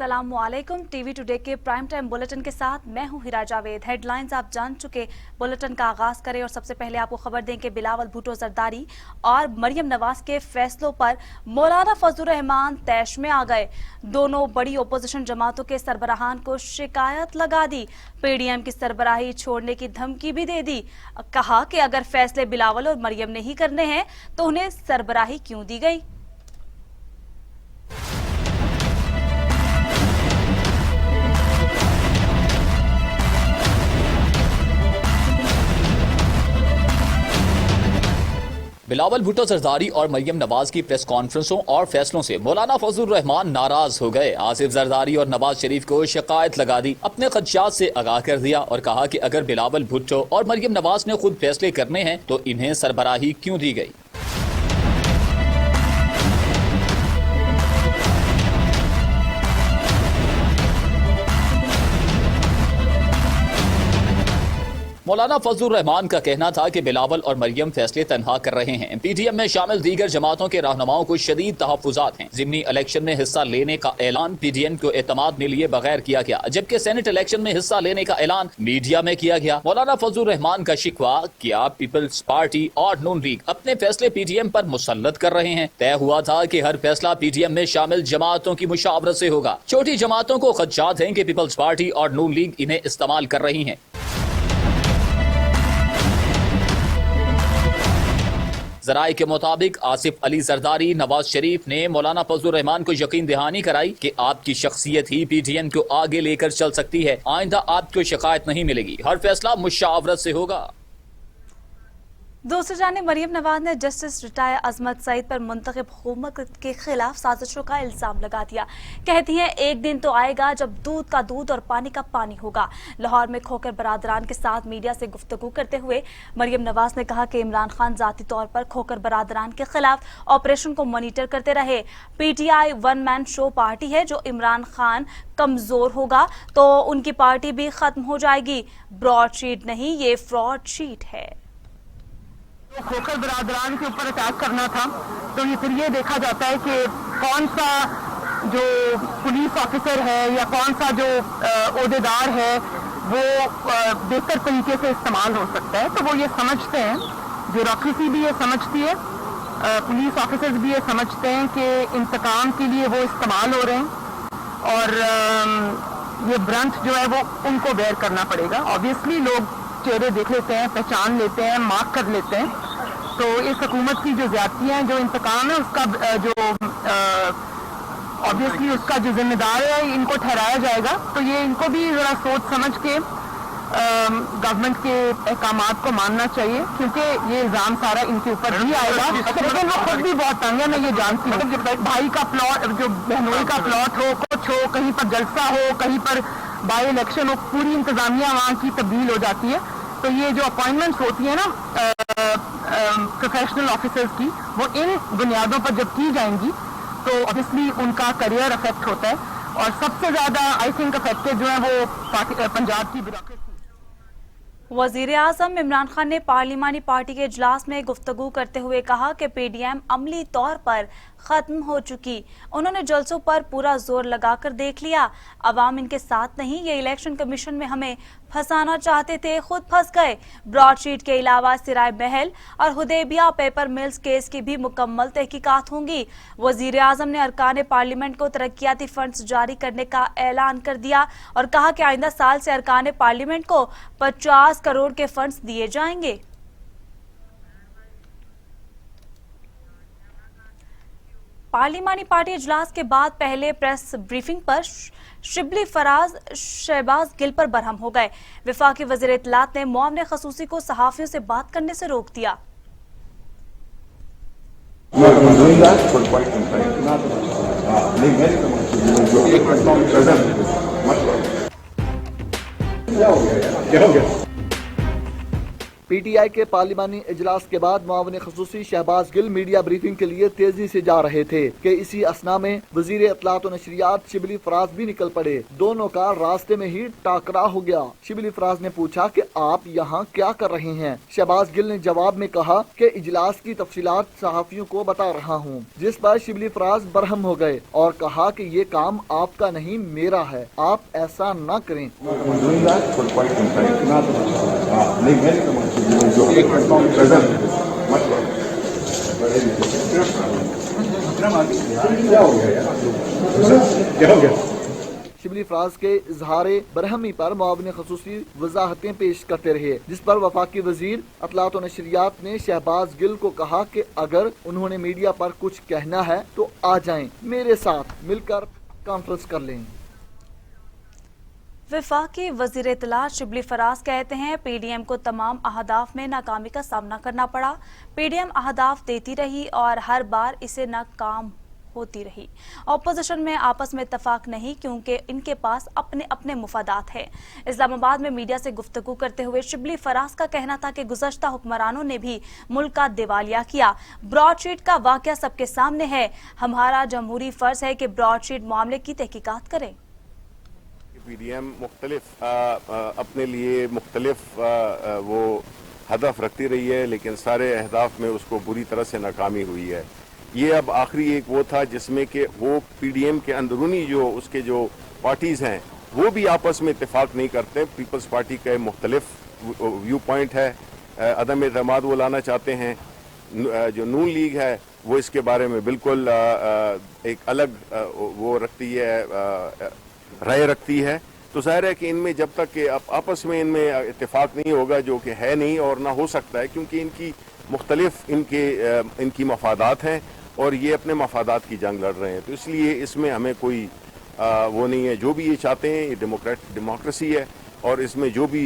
अस्सलाम वालेकुम। TV today के प्राइम टाइम बुलेटिन के साथ मैं हूं हिरा जावेद। हेडलाइंस आप जान चुके, बुलेटिन का आगाज करें और सबसे पहले आपको खबर दें कि बिलावल भुट्टो जरदारी और मरियम नवाज के फैसलों पर मौलाना फजलुर रहमान तैश में आ गए। दोनों बड़ी ओपोजिशन जमातों के सरबराहान को शिकायत लगा दी। पीडीएम की सरबराही छोड़ने की धमकी भी दे दी। कहा कि अगर फैसले बिलावल और मरियम ने ही करने हैं तो उन्हें सरबराही क्यों दी गई। बिलावल भुट्टो जरदारी और मरियम नवाज की प्रेस कॉन्फ्रेंसों और फैसलों से मौलाना फजलुर रहमान नाराज हो गए। आसिफ जरदारी और नवाज शरीफ को शिकायत लगा दी, अपने खदशात से आगाह कर दिया और कहा कि अगर बिलावल भुट्टो और मरियम नवाज ने खुद फैसले करने हैं तो इन्हें सरबराही क्यों दी गई। मौलाना फजलुर रहमान का कहना था कि बिलावल और मरियम फैसले तन्हा कर रहे हैं। पीडीएम में शामिल दीगर जमातों के रहनुमाओं को शदीद तहफ्फुज़ात हैं। ज़िमनी इलेक्शन में हिस्सा लेने का ऐलान पीडीएम को एतमाद में लिए बगैर किया गया, जबकि सेनेट इलेक्शन में हिस्सा लेने का ऐलान मीडिया में किया गया। मौलाना फजलुर रहमान का शिकवा किया पीपल्स पार्टी और नून लीग अपने फैसले पीडीएम पर मुसल्लत कर रहे हैं। तय हुआ था कि हर फैसला पीडीएम में शामिल जमातों की मुशावरत से होगा। छोटी जमातों को खदशात हैं कि पीपल्स पार्टी और नून लीग इन्हें इस्तेमाल कर रही हैं। ज़राए के मुताबिक आसिफ अली जरदारी नवाज शरीफ ने मौलाना फजलुर रहमान को यकीन दहानी कराई कि आपकी शख्सियत ही पीडीएम को आगे लेकर चल सकती है। आइंदा आपको शिकायत नहीं मिलेगी, हर फैसला मुशावरत से होगा। दूसरी जानिब मरियम नवाज ने जस्टिस रिटायर अजमत सईद पर मुंतखब हुकूमत के खिलाफ साजिशों का इल्जाम लगा दिया। कहती हैं एक दिन तो आएगा जब दूध का दूध और पानी का पानी होगा। लाहौर में खोकर बरादरान के साथ मीडिया से गुफ्तगू करते हुए मरियम नवाज ने कहा कि इमरान खान जाती तौर पर खोकर बरादरान के खिलाफ ऑपरेशन को मॉनिटर करते रहे। PTI one man show party है, जो इमरान खान कमजोर होगा तो उनकी पार्टी भी खत्म हो जाएगी। ब्रॉडशीट नहीं, ये फ्रॉड शीट है। खोकर बरादरान के ऊपर अटैक करना था तो ये फिर ये देखा जाता है कि कौन सा जो पुलिस ऑफिसर है या कौन सा जो ओहदेदार है वो बेहतर तरीके से इस्तेमाल हो सकता है। तो वो ये समझते हैं, ब्यूरोक्रेसी भी ये समझती है, पुलिस ऑफिसर्स भी ये समझते हैं कि इंतकाम के लिए वो इस्तेमाल हो रहे हैं और ये ब्रंट जो है वो उनको बेयर करना पड़ेगा। ऑब्वियसली लोग चेहरे देख लेते हैं, पहचान लेते हैं, मार्क कर लेते हैं। तो इस हुकूमत की जो ज्यादतियां हैं, जो इंतकाम है, उसका जो ऑब्वियसली उसका जो जिम्मेदार है इनको ठहराया जाएगा। तो ये इनको भी जरा सोच समझ के गवर्नमेंट के अहकामात को मानना चाहिए, क्योंकि ये इल्जाम सारा इनके ऊपर भी आएगा। लेकिन वो खुद भी बहुत तंग है, मैं ये जानती हूँ। भाई का प्लॉट, जो बहनोई का प्लॉट हो, कुछ हो, कहीं पर जलसा हो, कहीं पर बाई इलेक्शन हो, पूरी इंतजामिया वहाँ की तब्दील हो जाती है। तो ये जो अपॉइंटमेंट्स होती है ना प्रोफेशनल ऑफिसर्स की, वो इन बुनियादों पर जब की जाएंगी तो ऑब्वियसली उनका करियर अफेक्ट होता है। और सबसे ज्यादा आई थिंक अफेक्टेड जो है वो पंजाब की ब्यूरोक्रेसी। वजीर आजम इमरान खान ने पार्लिमानी पार्टी के इजलास में गुफ्तगू करते हुए कहा कि पीडीएम अमली तौर पर खत्म हो चुकी। उन्होंने जलसों पर पूरा जोर लगाकर देख लिया, अवाम इनके साथ नहीं। ये इलेक्शन कमीशन में हमें फंसाना चाहते थे, खुद फंस गए। ब्रॉडशीट के अलावा सिराय महल और हुदैबिया पेपर मिल्स केस की भी मुकम्मल तहकीकात होंगी। वजीर आजम ने अरकान पार्लियामेंट को तरक्याती फंड्स जारी करने का ऐलान कर दिया और कहा कि आइंदा साल से अरकान पार्लियामेंट को 50 करोड़ के फंड्स दिए जाएंगे। पार्लिमानी पार्टी इजलास के बाद पहले प्रेस ब्रीफिंग पर शिबली फराज शहबाज गिल पर बरहम हो गए। वफाकी वज़ीर इत्तलात ने मुआविन खसूसी को सहाफियों से बात करने से रोक दिया। पी टी आई के पार्लिमानी इजलास के बाद मुआविन खसूसी शहबाज गिल मीडिया ब्रीफिंग के लिए तेजी से जा रहे थे कि इसी असना में वजीर इत्तलात व नशरियात शिबली फराज भी निकल पड़े। दोनों का रास्ते में ही टाकरा हो गया। शिबली फराज ने पूछा कि आप यहाँ क्या कर रहे हैं। शहबाज गिल ने जवाब में कहा कि इजलास की तफसीलात सहाफियों को बता रहा हूँ, जिस पर शिबली फराज बरहम हो गए और कहा कि ये काम आपका नहीं मेरा है, आप ऐसा न करें। शिबली फराज के इजहारे बरहमी पर मुआविन खसूसी वजाहतें पेश करते रहे, जिस पर वफाकी वजीर इत्तलात व नशरियात ने शहबाज गिल को कहा कि अगर उन्होंने मीडिया पर कुछ कहना है तो आ जाएं, मेरे साथ मिलकर कॉन्फ्रेंस कर लें। वफाकी वजीर इत्तलात शिबली फराज कहते हैं पीडीएम को तमाम अहदाफ में नाकामी का सामना करना पड़ा। पीडीएम अहदाफ देती रही और हर बार इसे नाकाम होती रही। अपोजिशन में आपस में इत्तफाक नहीं, क्योंकि इनके पास अपने अपने मुफादात हैं। इस्लामाबाद में मीडिया से गुफ्तगू करते हुए शिबली फराज का कहना था कि गुज़श्ता हुक्मरानों ने भी मुल्क का दिवालिया किया। ब्रॉडशीट का वाक़या सबके सामने है। हमारा जमहूरी फर्ज है कि ब्रॉडशीट मामले की तहकीकात करे। पीडीएम मुख्तलिफ अपने लिए मुख्तलिफ वो हदफ रखती रही है, लेकिन सारे अहदाफ में उसको बुरी तरह से नाकामी हुई है। ये अब आखिरी एक वो था जिसमें कि वो पीडीएम के अंदरूनी जो उसके जो पार्टीज़ हैं वो भी आपस में इत्तेफाक नहीं करते। पीपल्स पार्टी का मुख्तलिफ व्यू पॉइंट है, अदम एतमाद वो लाना चाहते हैं। जो नून लीग है वो इसके बारे में बिल्कुल एक अलग वो रखती है, राय रखती है। तो जाहिर है कि इनमें जब तक कि आपस में इनमें इत्तेफाक नहीं होगा, जो कि है नहीं और ना हो सकता है, क्योंकि इनकी मुख्तलिफ इनकी मफादात हैं और ये अपने मफादात की जंग लड़ रहे हैं। तो इसलिए इसमें हमें कोई वो नहीं है। जो भी ये चाहते हैं, ये डेमोक्रेसी है और इसमें जो भी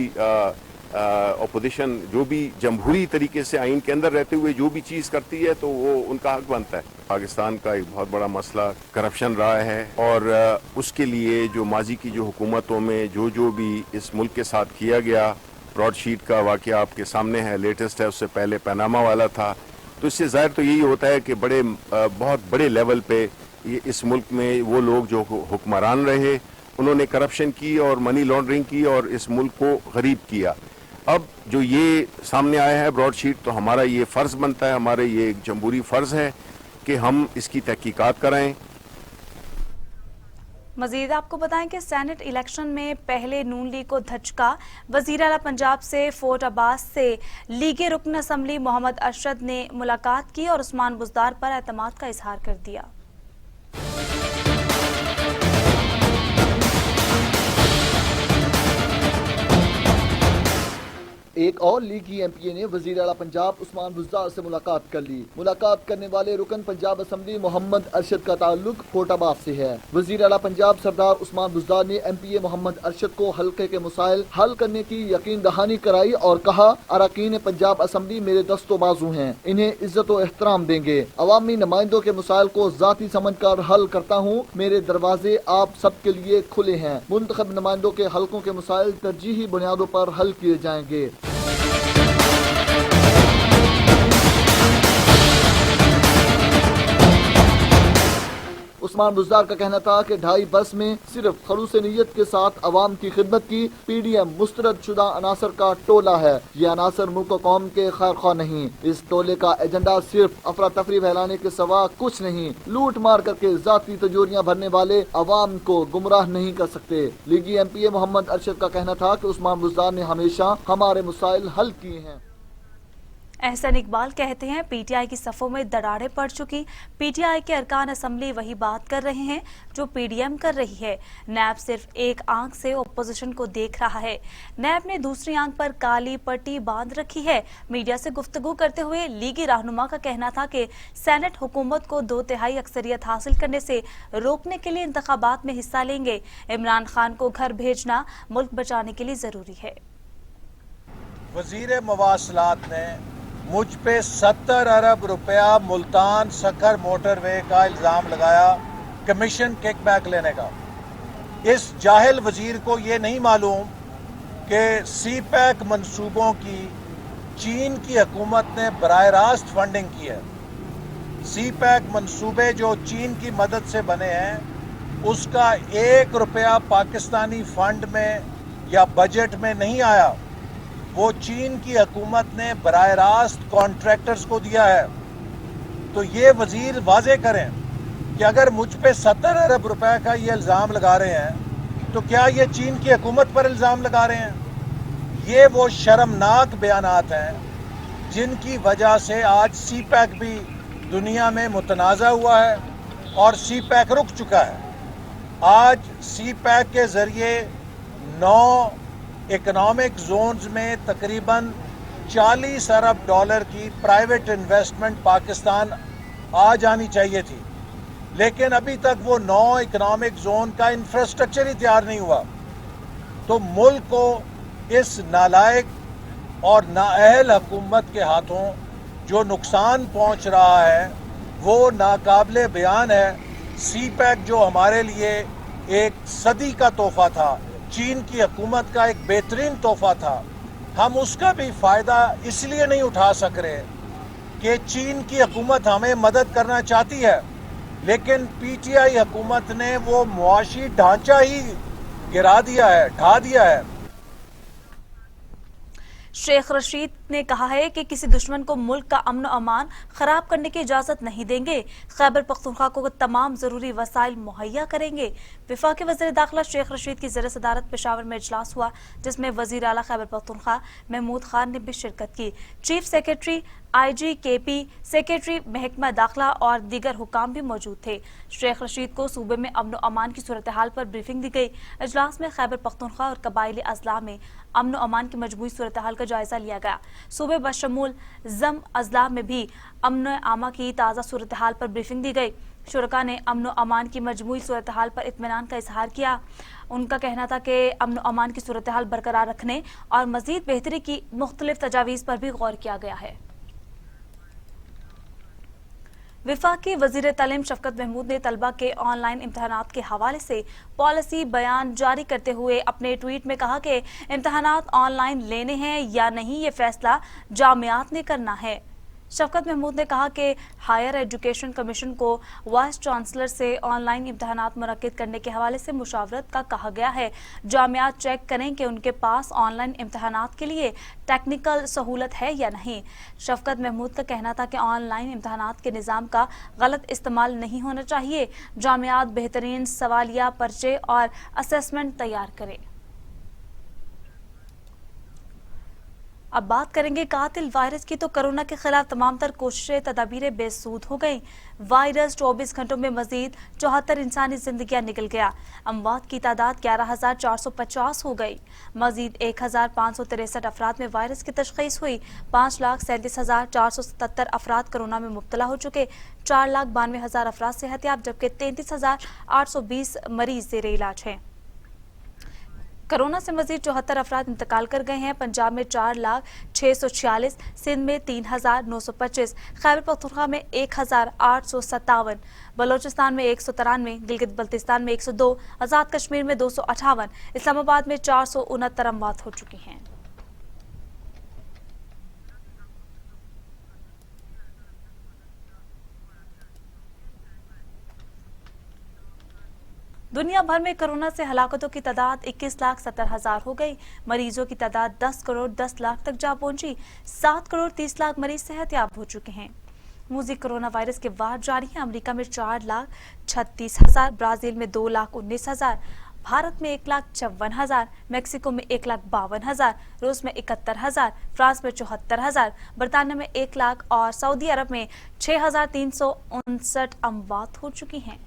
अपोजिशन जो भी जमहूरी तरीके से आइन के अंदर रहते हुए जो भी चीज़ करती है तो वो उनका हक बनता है। पाकिस्तान का एक बहुत बड़ा मसला करप्शन रहा है और उसके लिए जो माजी की जो हुकूमतों में जो भी इस मुल्क के साथ किया गया, ब्रॉडशीट का वाक़या आपके सामने है, लेटेस्ट है, उससे पहले पनामा वाला था। तो इससे ज़ाहिर तो यही होता है कि बहुत बड़े लेवल पे ये इस मुल्क में वो लोग जो हुक्मरान रहे उन्होंने करप्शन की और मनी लॉन्ड्रिंग की और इस मुल्क को गरीब किया। अब जो ये सामने आया है ब्रॉडशीट, तो हमारा ये फ़र्ज़ बनता है, हमारे ये एक जमहूरी फ़र्ज़ है कि हम इसकी तहकीकात कराएं। मजीद आपको बताएं कि सेनेट इलेक्शन में पहले नून लीग को धचका। वज़ीर आला पंजाब से फोर्ट अब्बास से लीगी रुकन असम्बली मोहम्मद अरशद ने मुलाकात की और उस्मान बुज़दार पर एतमाद का इजहार कर दिया। एक और लीगी एमपीए ने वजीर आला पंजाब उस्मान बुज़दार से मुलाकात कर ली। मुलाकात करने वाले रुकन पंजाब असम्बली मोहम्मद अरशद का ताल्लुक फोर्ट अब्बास से है। वजीर आला पंजाब सरदार उस्मान बुज़दार ने एमपीए मोहम्मद अरशद को हल्के के मसाइल हल करने की यकीन दहानी कराई और कहा, अरकान पंजाब असम्बली मेरे दस्तो बाजू हैं, इन्हें इज्जत व एहतराम देंगे। अवामी नुमाइंदों के मसाइल को जाती समझ कर हल करता हूँ, मेरे दरवाजे आप सबके लिए खुले हैं। मुंतखब नुमाइंदों के हल्कों के मसाइल तरजीही बुनियादों पर हल किए जाएंगे। उस्मान बुज़दार का कहना था कि 2.5 बरस में सिर्फ खलूस नीयत के साथ अवाम की खिदमत की पीडीएम मुस्तरद शुदा अनासर का टोला है। ये अनासर मुल्क कौम के खैर ख्वाह नहीं। इस टोले का एजेंडा सिर्फ अफरा तफरी फैलाने के सिवा कुछ नहीं। लूट मार करके जाती तिजोरियां भरने वाले अवाम को गुमराह नहीं कर सकते। लीगी एमपीए मोहम्मद अरशद का कहना था कि उस्मान बुज़दार ने हमेशा हमारे मसाइल हल किए हैं। एहसन इकबाल कहते हैं पीटीआई की सफ़ों में दरारें पड़ चुकी। पीटीआई के अरकान असम्बली वही बात कर रहे हैं जो पीडीएम कर रही है। नैब सिर्फ एक आंख से ओपोजिशन को देख रहा है। नैब ने दूसरी आंख पर काली पट्टी बांध रखी है। मीडिया से गुफ्तगू करते हुए लीगी रहनुमा का कहना था कि सेनेट हुकूमत को 2/3 अक्सरियत हासिल करने से रोकने के लिए इंतखाबात में हिस्सा लेंगे। इमरान खान को घर भेजना मुल्क बचाने के लिए जरूरी है। वजीर मवासलात ने मुझ पे 70 अरब रुपया मुल्तान सखर मोटरवे का इल्ज़ाम लगाया कमीशन किकबैक लेने का। इस जाहिल वजीर को ये नहीं मालूम कि सी पैक मंसूबों की चीन की हुकूमत ने बराह रास्त फंडिंग की है। सी पैक मंसूबे जो चीन की मदद से बने हैं, उसका 1 रुपया पाकिस्तानी फंड में या बजट में नहीं आया। वो चीन की हुकूमत ने बराह रास्त कॉन्ट्रैक्टर्स को दिया है। तो ये वजीर वाजे करें कि अगर मुझ पे 70 अरब रुपए का ये इल्ज़ाम लगा रहे हैं, तो क्या ये चीन की हुकूमत पर इल्ज़ाम लगा रहे हैं? ये वो शर्मनाक बयानात हैं जिनकी वजह से आज सी पैक भी दुनिया में मुतनाज़ा हुआ है और सी पैक रुक चुका है। आज सी पैक के ज़रिए 9 इकनॉमिक जोन्स में तकरीबन 40 अरब डॉलर की प्राइवेट इन्वेस्टमेंट पाकिस्तान आ जानी चाहिए थी, लेकिन अभी तक वो 9 इकनॉमिक जोन का इंफ्रास्ट्रक्चर ही तैयार नहीं हुआ। तो मुल्क को इस नालायक और नाअहल हुकूमत के हाथों जो नुकसान पहुंच रहा है वो नाकाबिले बयान है। सी पैक जो हमारे लिए एक सदी का तोहफा था, चीन की हुकूमत का एक बेहतरीन तोहफा था, हम उसका भी फ़ायदा इसलिए नहीं उठा सक रहे कि चीन की हुकूमत हमें मदद करना चाहती है, लेकिन पीटीआई हुकूमत ने वो मुआशी ढांचा ही गिरा दिया है, ढा दिया है। शेख रशीद ने कहा है कि किसी दुश्मन को मुल्क का अमन और अमान खराब करने की इजाजत नहीं देंगे। खैबर पख्तूनख्वा को तमाम जरूरी वसाइल मुहैया करेंगे। वफाकी वज़ीर दाखिला शेख रशीद की ज़ेर सदारत पेशावर में इजलास हुआ, जिसमें वज़ीर आला खैबर पख्तूनख्वा महमूद खान ने भी शिरकत की। चीफ सेक्रेटरी IGKP, सेक्रेटरी महकमा दाखिला और दीगर हुकाम भी मौजूद थे। शेख रशीद को सूबे में अमन और अमान की सूरत हाल पर ब्रीफिंग दी गई। इजलास में खैबर पख्तूनख्वा और कबायली अजला में अमन और अमान की मजमूई सूरत हाल का जायजा लिया गया। सूबे बशमूल जम अजला में भी अमन आमा की ताज़ा सूरत हाल पर ब्रीफिंग दी गई। शुरका ने अमन और अमान की मजमूई सूरत हाल पर इत्मीनान का इजहार किया। उनका कहना था कि अमन और अमान की सूरत हाल बरकरार रखने और मजीद बेहतरी की मुख्तलिफ तजावीज़ पर भी गौर किया गया है। वफाकी वज़ीर तालीम शफकत महमूद ने तलबा के ऑनलाइन इम्तहानात के हवाले से पॉलिसी बयान जारी करते हुए अपने ट्वीट में कहा कि इम्तहानात ऑनलाइन लेने हैं या नहीं, ये फैसला जामियात ने करना है। शफकत महमूद ने कहा कि हायर एजुकेशन कमीशन को वाइस चांसलर से ऑनलाइन इम्तहानात मुनक्किद करने के हवाले से मुशावरत का कहा गया है। जामियात चेक करें कि उनके पास ऑनलाइन इम्तहानात के लिए टेक्निकल सहूलत है या नहीं। शफकत महमूद का कहना था कि ऑनलाइन इम्तहानात के निज़ाम का गलत इस्तेमाल नहीं होना चाहिए। जामियात बेहतरीन सवालिया पर्चे और असेसमेंट तैयार करें। अब बात करेंगे कातिल वायरस की, तो कोरोना के खिलाफ तमाम तर कोशिशें तदाबीरें बेसूद हो गई। वायरस 24 घंटों में मजीद 74 इंसानी जिंदगियां निकल गया। अमवात की तादाद 11,450 हो गई। मजीद 1,563 अफराद में वायरस की तशखीस हुई। 5,37,477 अफराद कोरोना में मुब्तला हो चुके। 4,92,000 अफराद सेहतियाब, जबकि 33,820 मरीज ज़ेरे इलाज हैं। कोरोना से मजीद 74 अफराद इंतकाल कर गए हैं। पंजाब में 4,0646, सिंध में 3,925, खैबर पख्तूनख्वा में 1,857, बलोचिस्तान में 193, गिलगित बल्तिस्तान में 102, आज़ाद कश्मीर में 258, इस्लामाबाद में 469 अमवात हो चुकी हैं। दुनिया भर में कोरोना से हलाकतों की तादाद 21,70,000 हो गई। मरीजों की तादाद 10 करोड़ 10 लाख तक जा पहुंची। 7 करोड़ 30 लाख मरीज सेहतियाब हो चुके हैं। मुज़िक कोरोना वायरस के वार जारी है। अमेरिका में 4,36,000, ब्राजील में 2,19,000, भारत में 1,54,000, मैक्सिको में 1,52,000, रूस में 71,000, फ्रांस में 74,000, बरतानिया में 1 लाख और सऊदी अरब में 6,359 अमवात हो चुकी हैं।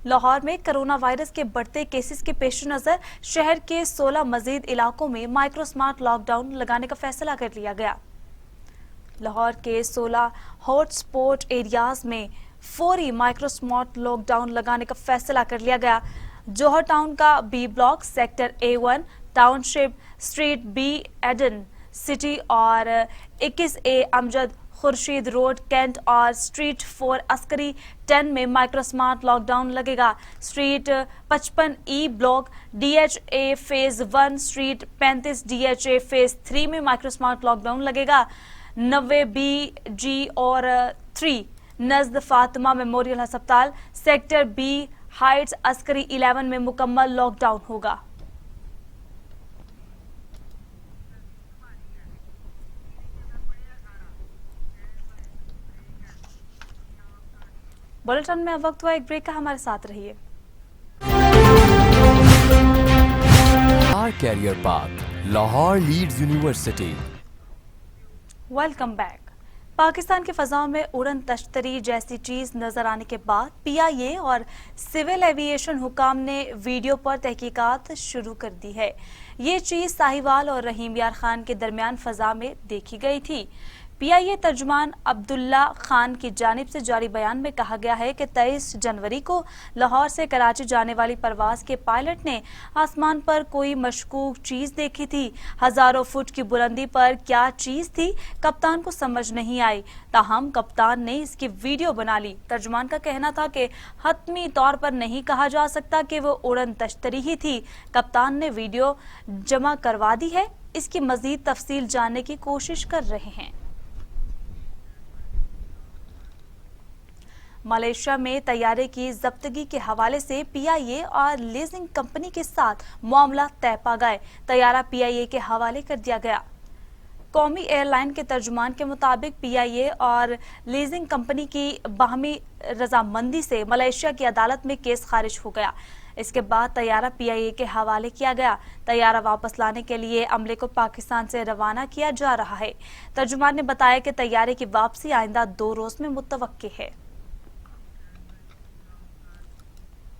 लाहौर में कोरोना वायरस के बढ़ते केसेस के पेश नज़र शहर के 16 मजीद इलाकों में माइक्रो स्मार्ट लॉकडाउन लगाने का फैसला कर लिया गया। लाहौर के 16 हॉटस्पॉट एरियाज में फौरी माइक्रो स्मार्ट लॉकडाउन लगाने का फैसला कर लिया गया। जौहर टाउन का B block, sector A1, township, street B, Eden City और 21A Amjad Khurshid Road, Cantt और स्ट्रीट 4 अस्करी 10 में माइक्रोस्मार्ट लॉकडाउन लगेगा। Street 55E block DHA phase 1, street 35 DHA phase 3 में माइक्रोस्मार्ट लॉकडाउन लगेगा। 90B, G और 3 नज़द फातिमा मेमोरियल अस्पताल, सेक्टर B हाइट्स अस्करी 11 में मुकम्मल लॉकडाउन होगा। बुलेटिन में वक्त हुआ एक ब्रेक का, हमारे साथ रहिए। Our career path, Lahore Leeds University. Welcome back. Pakistan की फजाओं में उड़न तश्तरी जैसी चीज नजर आने के बाद PIA और सिविल एविएशन हुकाम ने वीडियो पर तहकीकात शुरू कर दी है। ये चीज साहिवाल और रहीम यार खान के दरमियान फजा में देखी गई थी। PIA तर्जुमान अब्दुल्ला खान की जानिब से जारी बयान में कहा गया है कि 23 जनवरी को लाहौर से कराची जाने वाली परवाज के पायलट ने आसमान पर कोई मशकूक चीज देखी थी। हजारों फुट की बुलंदी पर क्या चीज थी, कप्तान को समझ नहीं आई, ताहम कप्तान ने इसकी वीडियो बना ली। तर्जुमान का कहना था कि हतमी तौर पर नहीं कहा जा सकता कि वो उड़न तश्तरी ही थी। कप्तान ने वीडियो जमा करवा दी है, इसकी मजीद तफसील जानने की कोशिश कर रहे हैं। मलेशिया में तैयारे की जब्तगी के हवाले से PIA और लीजिंग कंपनी के साथ मामला तय पा गए। तैयारा PIA के हवाले कर दिया गया। कौमी एयरलाइन के तर्जुमान के मुताबिक PIA और लीजिंग कंपनी की बाहमी रजामंदी से मलेशिया की अदालत में केस खारिज हो गया। इसके बाद तैयारा PIA के हवाले किया गया। तैयारा वापस लाने के लिए अमले को पाकिस्तान से रवाना किया जा रहा है। तर्जुमान ने बताया कि तैयारे की वापसी आइंदा 2 रोज में मुतवक्के है।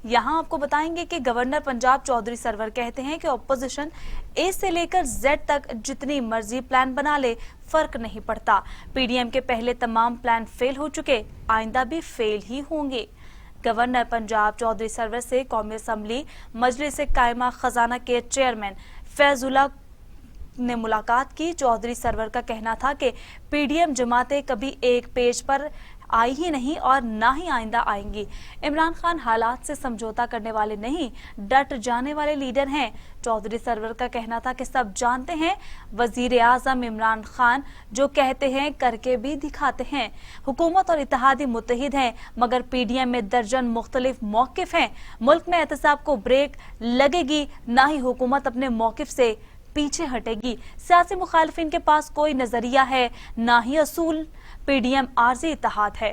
यहाँ आपको बताएंगे कि गवर्नर पंजाब चौधरी सरवर कहते हैं कि अपोजिशन A से लेकर Z तक जितनी मर्जी प्लान बना ले, फर्क नहीं पड़ता। PDM के पहले तमाम प्लान फेल हो चुके, आइंदा भी फेल ही होंगे। गवर्नर पंजाब चौधरी सरवर से कौमी असम्बली मजलिस कायमा खजाना के चेयरमैन फैजुल्ला ने मुलाकात की। चौधरी सरवर का कहना था कि PDM जमातें कभी एक पेज पर आई ही नहीं और ना ही आइंदा आएंगी। इमरान खान हालात से समझौता करने वाले नहीं, डट जाने वाले लीडर हैं। चौधरी सरवर का कहना था कि सब जानते हैं वजीर आजम इमरान खान जो कहते हैं करके भी दिखाते हैं। हुकूमत और इत्तेहादी मुत्तहिद हैं, मगर PDM में दर्जन मुख्तलिफ मौकिफ हैं। मुल्क में एहतसाब को ब्रेक लगेगी, ना ही हुकूमत अपने मौकिफ से पीछे हटेगी। सियासी मुखालिफिन के पास कोई नजरिया है, ना ही असूल। PDM आर्जी इत्तेहाद है।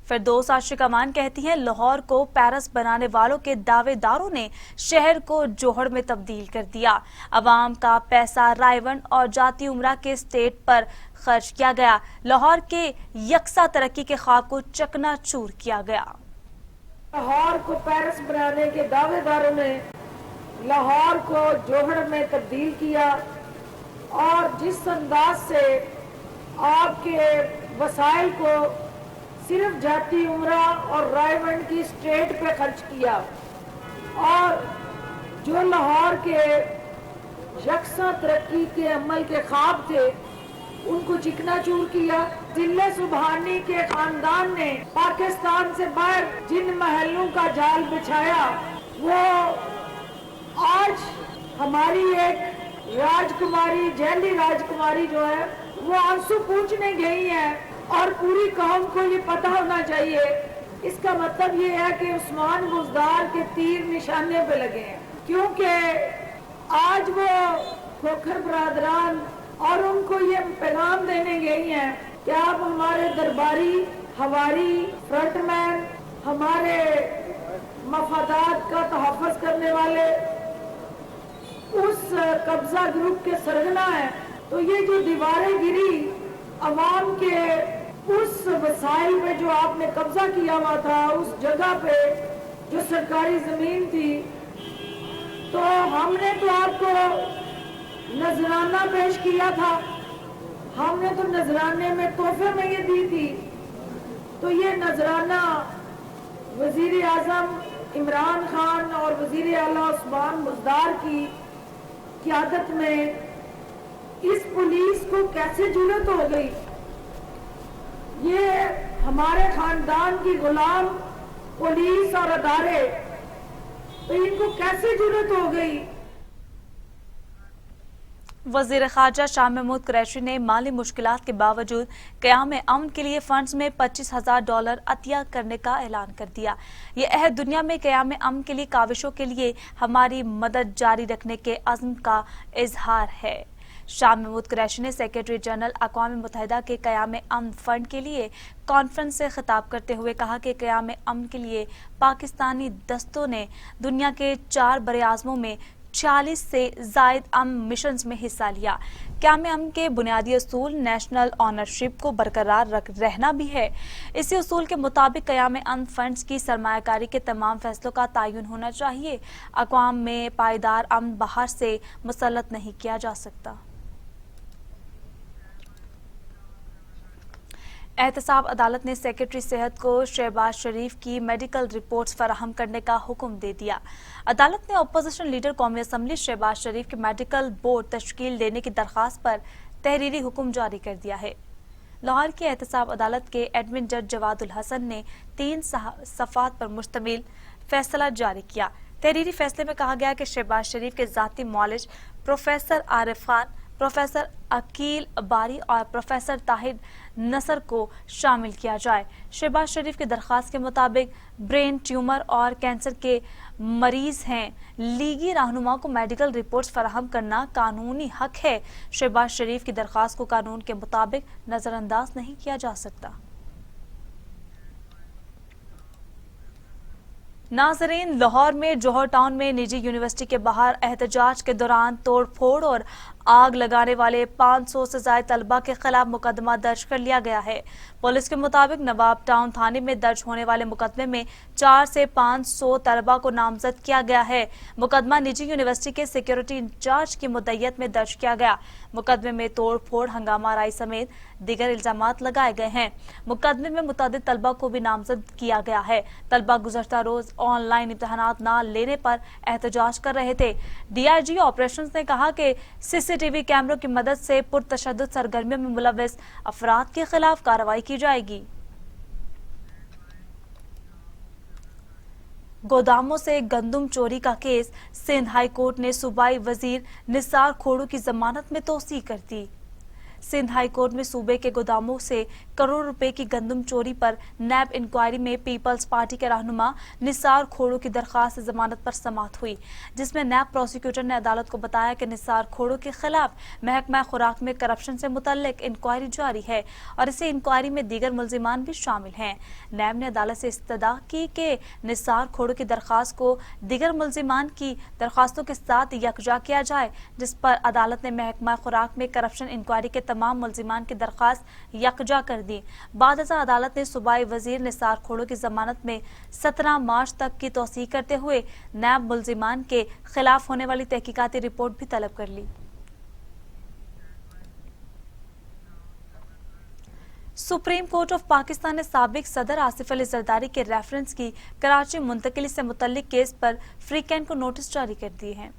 फिरदौस आशिक अमान कहती हैं लाहौर को पेरिस बनाने वालों के दावेदारों ने शहर को जोहड़ में तब्दील कर दिया। अवाम का पैसा रायवन और जाती उमरा के स्टेट पर खर्च किया गया। लाहौर के यकसा तरक्की के ख्वाब को चकनाचूर किया गया। लाहौर को पेरिस बनाने के दावेदारों ने लाहौर को जोहड़ में तब्दील किया और जिस अंदाज से आपके वसाइल को सिर्फ जाती उमरा और रायवंड की स्टेट पे खर्च किया और जो लाहौर के यकसा तरक्की के अमल के ख्वाब थे उनको चिकनाचूर किया। जिले सुबहानी के खानदान ने पाकिस्तान से बाहर जिन महलों का जाल बिछाया वो आज हमारी एक राजकुमारी जैली राजकुमारी जो है वो आंसू पूछने गई है और पूरी कौम को ये पता होना चाहिए। इसका मतलब ये है कि उस्मान बुज़दार के तीर निशाने पे लगे हैं, क्योंकि आज वो खोखर बरादरान और उनको ये पैगाम देने गई हैं कि आप हमारे दरबारी हवारी फ्रंटमैन, हमारे मफादात का तहफ़्फ़ुज़ करने वाले उस कब्जा ग्रुप के सरगना है। तो ये जो दीवारें गिरी अवाम के उस वसाइल पे जो आपने कब्जा किया हुआ था, उस जगह पे जो सरकारी जमीन थी, तो हमने तो आपको नजराना पेश किया था, हमने तो नजराने में तोहफे में ये दी थी। तो ये नजराना वजीर आजम इमरान खान और वजीर आला उस्मान बुज़दार की क़यादत में इस पुलिस को कैसे जुर्रत हो गई? ये हमारे खानदान की गुलाम पुलिस और अदारे, तो इनको कैसे जुर्रत हो गई? वजीर खारजा शाह महमूद कुरैशी ने माली मुश्किलात के बावजूद क़याम अमन के लिए फंड्स में $25,000 अतिया करने का ऐलान कर दिया। ये अहद दुनिया में क़याम अमन के लिए काविशों के लिए हमारी मदद जारी रखने के अज़्म का इजहार है। शाह महमूद कुरैशी ने सेक्रेटरी जनरल अक़वाम मुत्तहिदा के क़याम अमन फंड के लिए कॉन्फ्रेंस से खिताब करते हुए कहा कि क़याम अमन के लिए पाकिस्तानी दस्तों ने दुनिया के 4 बरे-आज़मों में 40 से ज़ायद अमन मिशंस में हिस्सा लिया। क़याम अमन के बुनियादी असूल नेशनल ऑनरशिप को बरकरार रहना भी है। इसी असूल के मुताबिक क़याम अमन फंड्स की सरमायाकारी के तमाम फैसलों का तयन होना चाहिए। अक़वाम में पायदार अमन बाहर से मुसल्लत नहीं किया जा सकता। एहतसाब अदालत ने सेक्रेटरी सेहत को शहबाज शरीफ की मेडिकल रिपोर्ट्स फराहम करने का हुक्म दे दिया। अदालत ने अपोजिशन लीडर कौमी असम्बली शहबाज शरीफ के मेडिकल बोर्ड तश्कील देने की दरख्वास्त पर तहरीरी हुक्म जारी कर दिया है। लाहौर की एहतसाब अदालत के एडमिन जज जवादुल हसन ने 3 सफ़ात पर मुश्तमिल फैसला जारी किया। तहरीरी फैसले में कहा गया कि शहबाज शरीफ के ज़ाती मौलिज प्रोफेसर आरिफ खान, प्रोफेसर अकील बारी और प्रोफेसर ताहिर नसर को शामिल किया जाए। शहबाज शरीफ की दरख्वास्त के मुताबिक ब्रेन ट्यूमर और कैंसर के मरीज हैं। लीगी रहनुमा को मेडिकल रिपोर्ट्स फराहम करना कानूनी हक है। शहबाज शरीफ की दरख्वास्त को कानून के मुताबिक नजरअंदाज नहीं किया जा सकता। नाज़रीन, लाहौर में जौहर टाउन में निजी यूनिवर्सिटी के बाहर एहतजाज के दौरान तोड़ फोड़ और आग लगाने वाले 500 से ज्यादा तलबा के खिलाफ मुकदमा दर्ज कर लिया गया है। पुलिस के मुताबिक नवाब टाउन थाने में दर्ज होने वाले मुकदमे में 400 से 500 तलबा को नामजद किया गया है। मुकदमा निजी यूनिवर्सिटी के सिक्योरिटी इंचार्ज की मुद्दयत में दर्ज किया गया। मुकदमे में तोड़ फोड़, हंगामा राई समेत दीगर इल्जामात लगाए गए हैं। मुकदमे में मुतअद्दिद तलबा को भी नामजद किया गया है। तलबा गुज़श्ता रोज ऑनलाइन इम्तहानात न लेने पर एहतजाज कर रहे थे। DIG ऑपरेशंस ने कहा कि CCTV कैमरों की मदद से पुरतशद्दुद सरगर्मियों में मुलव्वस अफराद के खिलाफ कार्रवाई की जाएगी। गोदामों से गंदम चोरी का केस, सिंध हाई कोर्ट ने सूबाई वजीर निसार खोड़ू की जमानत में तोसी कर दी। सिंध हाई कोर्ट में सूबे के गोदामों से करोड़ रुपए की गंदम चोरी पर नैब इंक्वायरी में पीपल्स पार्टी के रहनुमा निसार खोड़ू की दरखास्त जमानत पर समाअत हुई, जिसमें नैब प्रोसिक्यूटर ने अदालत को बताया कि निसार खोड़ू के खिलाफ महकमा खुराक में करप्शन से मुतल्लिक इंक्वायरी जारी है और इसी इंक्वायरी में दीगर मुल्जिमान भी शामिल हैं। नैब ने अदालत से इस्तदा की कि निसार खोड़ू की दरखास्त को दीगर मुल्जिमान की दरखास्तों के साथ यकजा किया जाए, जिस पर अदालत ने महकमा खुराक में करप्शन इंक्वायरी के तमाम मुल्जिमान की दरखास्त यकजा कर दी। बाद अदालत ने सूबाई वजीर निसार खोड़ू की जमानत में 17 मार्च तक की तौसीह करते हुए नैब मुल्जिमान के खिलाफ होने वाली तहकीकाती रिपोर्ट भी तलब कर ली। सुप्रीम कोर्ट ऑफ पाकिस्तान ने साबिक सदर आसिफ अली जरदारी के रेफरेंस की कराची मुंतकिली से मुतल्लिक केस पर फ्रीकैन को नोटिस जारी कर दिए हैं।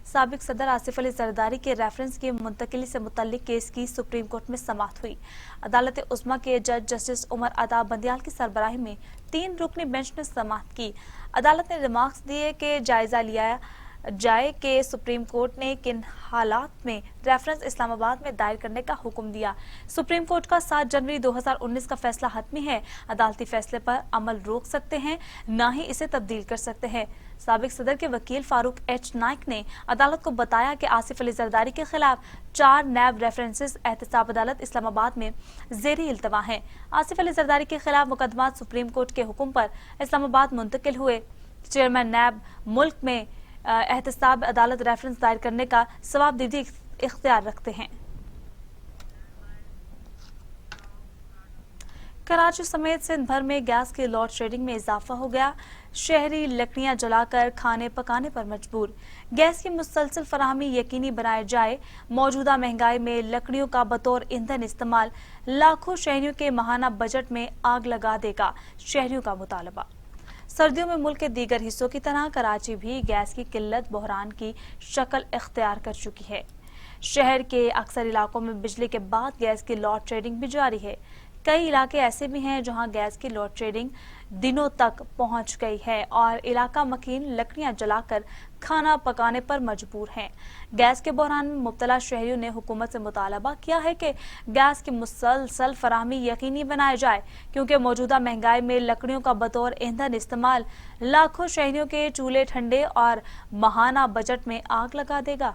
साबिक सदर आसिफ अली जरदारी के रेफरेंस की मुंतकिली से मुतल्लिक केस की सुप्रीम कोर्ट में समाअत हुई। अदालत उस्मा के जज जस्टिस उमर अता बंदियाल की सरबराही में 3 रुकनी बेंच ने समाअत की। अदालत ने रिमार्क्स दिए कि जायजा लिया जाए कि सुप्रीम कोर्ट ने किन हालात में रेफरेंस इस्लामाबाद में दायर करने का हुक्म दिया। सुप्रीम कोर्ट का 7 जनवरी 2019 का फैसला हतमी है। अदालती फैसले पर अमल रोक सकते हैं, न ही इसे तब्दील कर सकते हैं। साबिक सदर के वकील फारूक एच नाइक ने अदालत को बताया कि आसिफ अली जरदारी के खिलाफ 4 नैब रेफरेंसेस एहतसाब अदालत इस्लामाबाद में ज़ेरी इल्तवा हैं। आसिफ अली जरदारी के खिलाफ मुकदमा सुप्रीम कोर्ट के हुक्म पर इस्लामाबाद मुंतकिल हुए। चेयरमैन नैब मुल्क में एहतसाब अदालत रेफरेंस दायर करने का सवाबदीदी इख्तियार रखते हैं। कराची समेत सिंध भर में गैस की लोड शेडिंग में इजाफा हो गया। शहरी लकड़ियां जलाकर खाने पकाने पर मजबूर। गैस की मुसलसल फराहमी यकीनी बनाए जाए। मौजूदा महंगाई में लकड़ियों का बतौर ईंधन इस्तेमाल लाखों शहरियों के माहाना बजट में आग लगा देगा, शहरियों का मुतालबा। सर्दियों में मुल्क के दीगर हिस्सों की तरह कराची भी गैस की किल्लत बहरान की शक्ल इख्तियार कर चुकी है। शहर के अक्सर इलाकों में बिजली के बाद गैस की लोड शेडिंग भी जारी है। कई इलाके ऐसे भी हैं जहां गैस की लोड शेडिंग दिनों तक पहुंच गई है और इलाका मकीन लकड़ियां जलाकर खाना पकाने पर मजबूर हैं। गैस के बहरान में मुब्तला शहरियों ने हुकूमत से मुतालबा किया है कि गैस की मुसलसल फराहमी यकीनी बनाई जाए, क्योंकि मौजूदा महंगाई में लकड़ियों का बतौर ईंधन इस्तेमाल लाखों शहरियों के चूल्हे ठंडे और माहाना बजट में आग लगा देगा।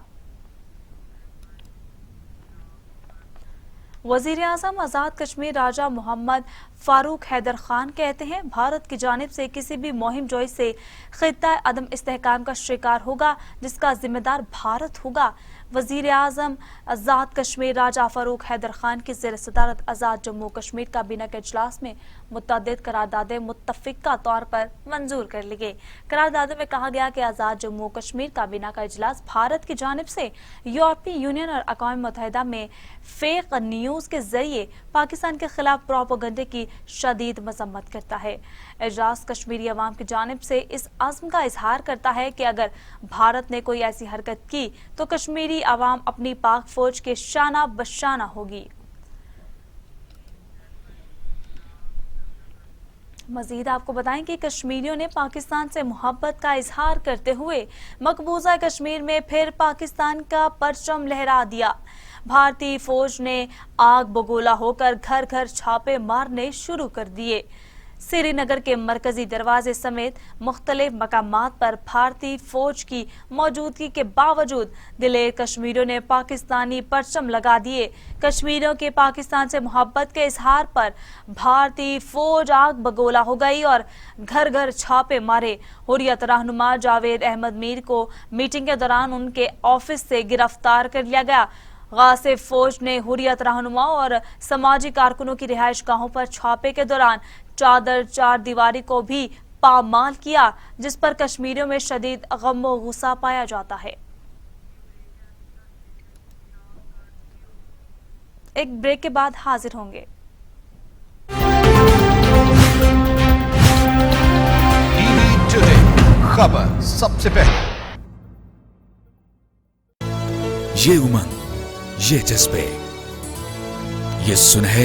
वजीर आज़म आज़ाद कश्मीर राजा मोहम्मद फारूक हैदर खान कहते हैं, भारत की जानिब से किसी भी मुहिम जोई से खित्ता अदम इस्तेहकाम का शिकार होगा जिसका जिम्मेदार भारत होगा। वजीर आज़म आज़ाद कश्मीर राजा फारूक हैदर खान की ज़ेर सदारत आज़ाद जम्मू कश्मीर काबीना के इजलास में मुतअद्दिद करारदादें मुत्तफ़िक़ा तौर पर मंजूर कर ली गई। करारदादों में कहा गया कि आज़ाद जम्मू कश्मीर काबीना का इजलास भारत की जानिब से यूरोपीय यूनियन और अक़वाम मुत्तहिदा में फेक न्यूज़ के जरिए पाकिस्तान के खिलाफ प्रोपेगेंडे की शदीद मजम्मत करता है। इजलास कश्मीरी अवाम की जानिब से इस अज़्म का इजहार करता है कि अगर भारत ने कोई ऐसी हरकत की तो कश्मीरी अवाम अपनी पाक फौज के शाना बशाना होगी। मजीद आपको बताएं कि कश्मीरियों ने पाकिस्तान से मोहब्बत का इजहार करते हुए मकबूजा कश्मीर में फिर पाकिस्तान का परचम लहरा दिया। भारतीय फौज ने आग बगोला होकर घर घर छापे मारने शुरू कर दिए। श्रीनगर के मरकजी दरवाजे समेत मुख्तलिफ मकामात पर भारतीय फौज की मौजूदगी के बावजूद दिलेर कश्मीरियों ने पाकिस्तानी परचम लगा दिए। कश्मीरियों के पाकिस्तान से मोहब्बत के इजहार पर भारतीय फौज आग बगोला हो गई और घर घर छापे मारे। हुर्रियत रहनुमा जावेद अहमद मीर को मीटिंग के दौरान उनके ऑफिस से गिरफ्तार कर लिया गया। गासिब फौज ने हुर्रियत रहनुमा और समाजी कारकुनों की रिहाइश गाहों पर छापे के दौरान चादर चार दीवारी को भी पामाल किया, जिस पर कश्मीरियों में शदीद गम व गुस्सा पाया जाता है। एक ब्रेक के बाद हाजिर होंगे। टीवी टुडे खबर सबसे पहले। ये उमंग, ये जज्बे, ये सुनहरे